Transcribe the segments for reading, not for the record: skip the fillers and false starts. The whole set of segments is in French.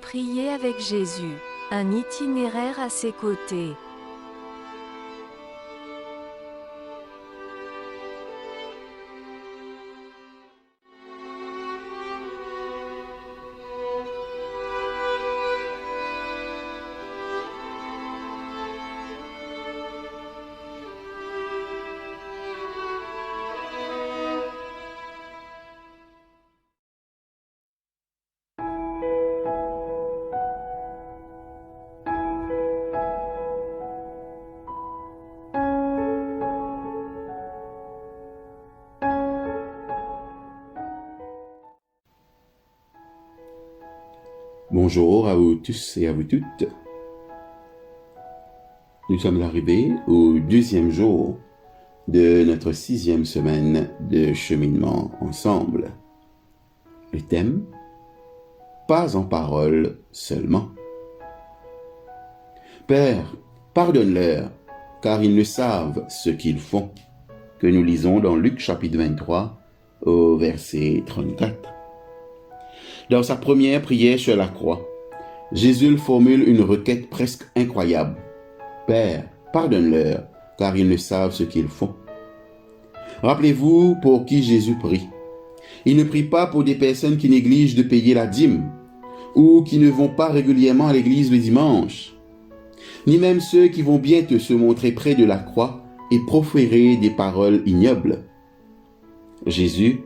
Prier avec Jésus, un itinéraire à ses côtés. Bonjour à vous tous et à vous toutes. Nous sommes arrivés au 2e jour de notre 6e semaine de cheminement ensemble. Le thème, pas en parole seulement. Père, pardonne-leur, car ils ne savent ce qu'ils font, que nous lisons dans Luc chapitre 23 au verset 34. Dans sa première prière sur la croix, Jésus formule une requête presque incroyable. Père, pardonne-leur, car ils ne savent ce qu'ils font. Rappelez-vous pour qui Jésus prie. Il ne prie pas pour des personnes qui négligent de payer la dîme ou qui ne vont pas régulièrement à l'église le dimanche, ni même ceux qui vont bientôt se montrer près de la croix et proférer des paroles ignobles. Jésus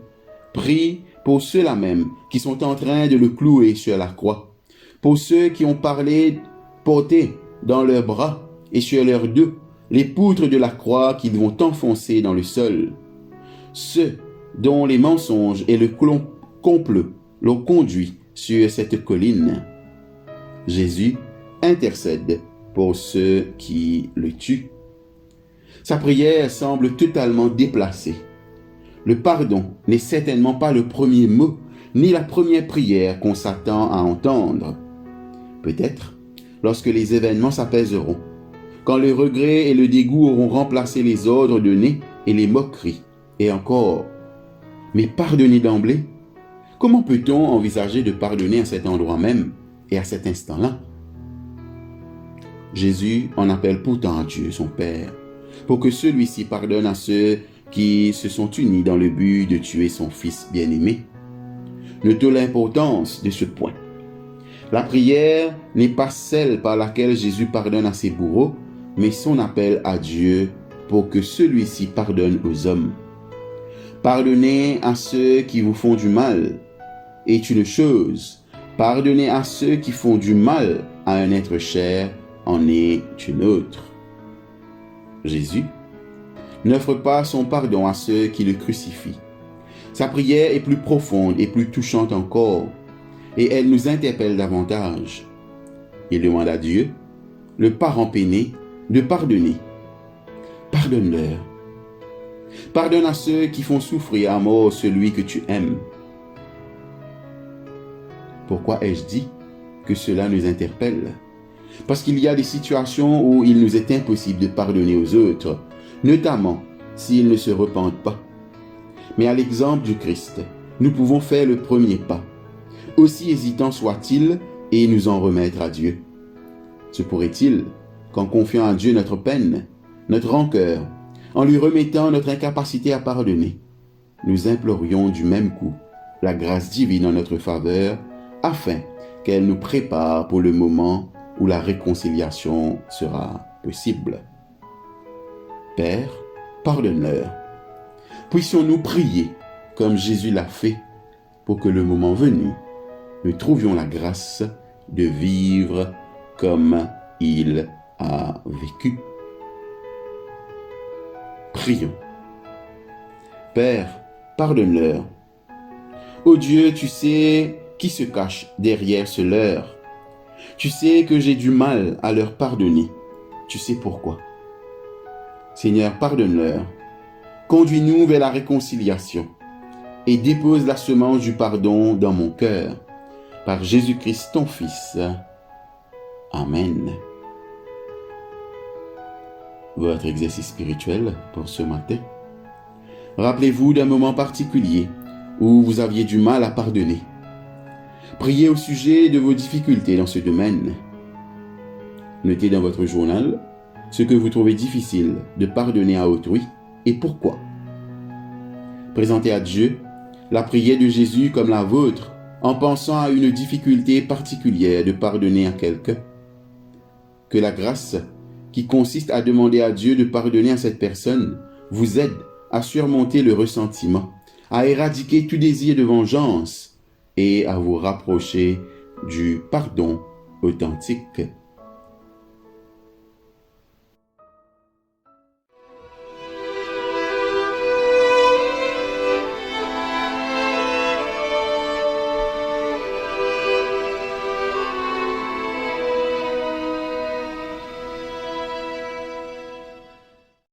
prie pour ceux-là même qui sont en train de le clouer sur la croix, pour ceux qui ont porté dans leurs bras et sur leurs dos les poutres de la croix qu'ils vont enfoncer dans le sol, ceux dont les mensonges et le complot l'ont conduit sur cette colline. Jésus intercède pour ceux qui le tuent. Sa prière semble totalement déplacée. Le pardon n'est certainement pas le premier mot, ni la première prière qu'on s'attend à entendre. Peut-être lorsque les événements s'apaiseront, quand le regret et le dégoût auront remplacé les ordres donnés et les moqueries, et encore. Mais pardonner d'emblée? Comment peut-on envisager de pardonner à cet endroit même et à cet instant-là? Jésus en appelle pourtant à Dieu, son Père, pour que celui-ci pardonne à ceux qui se sont unis dans le but de tuer son Fils bien-aimé. Notons l'importance de ce point. La prière n'est pas celle par laquelle Jésus pardonne à ses bourreaux, mais son appel à Dieu pour que celui-ci pardonne aux hommes. Pardonnez à ceux qui vous font du mal est une chose. Pardonner à ceux qui font du mal à un être cher en est une autre. Jésus n'offre pas son pardon à ceux qui le crucifient. Sa prière est plus profonde et plus touchante encore, et elle nous interpelle davantage. Il demande à Dieu, le parent peiné, de pardonner. Pardonne-leur. Pardonne à ceux qui font souffrir à mort celui que tu aimes. Pourquoi ai-je dit que cela nous interpelle? Parce qu'il y a des situations où il nous est impossible de pardonner aux autres, notamment s'ils ne se repentent pas. Mais à l'exemple du Christ, nous pouvons faire le premier pas, aussi hésitant soit-il, et nous en remettre à Dieu. Se pourrait-il qu'en confiant à Dieu notre peine, notre rancœur, en lui remettant notre incapacité à pardonner, nous implorions du même coup la grâce divine en notre faveur, afin qu'elle nous prépare pour le moment où la réconciliation sera possible. Père, pardonne-leur. Puissions-nous prier comme Jésus l'a fait pour que le moment venu, nous trouvions la grâce de vivre comme il a vécu. Prions. Père, pardonne-leur. Ô Dieu, tu sais qui se cache derrière ce leurre. Tu sais que j'ai du mal à leur pardonner. Tu sais pourquoi. Seigneur, pardonne-leur. Conduis-nous vers la réconciliation et dépose la semence du pardon dans mon cœur. Par Jésus-Christ, ton Fils. Amen. Votre exercice spirituel pour ce matin. Rappelez-vous d'un moment particulier où vous aviez du mal à pardonner. Priez au sujet de vos difficultés dans ce domaine. Notez dans votre journal ce que vous trouvez difficile de pardonner à autrui et pourquoi. Présentez à Dieu la prière de Jésus comme la vôtre en pensant à une difficulté particulière de pardonner à quelqu'un. Que la grâce qui consiste à demander à Dieu de pardonner à cette personne vous aide à surmonter le ressentiment, à éradiquer tout désir de vengeance et à vous rapprocher du pardon authentique.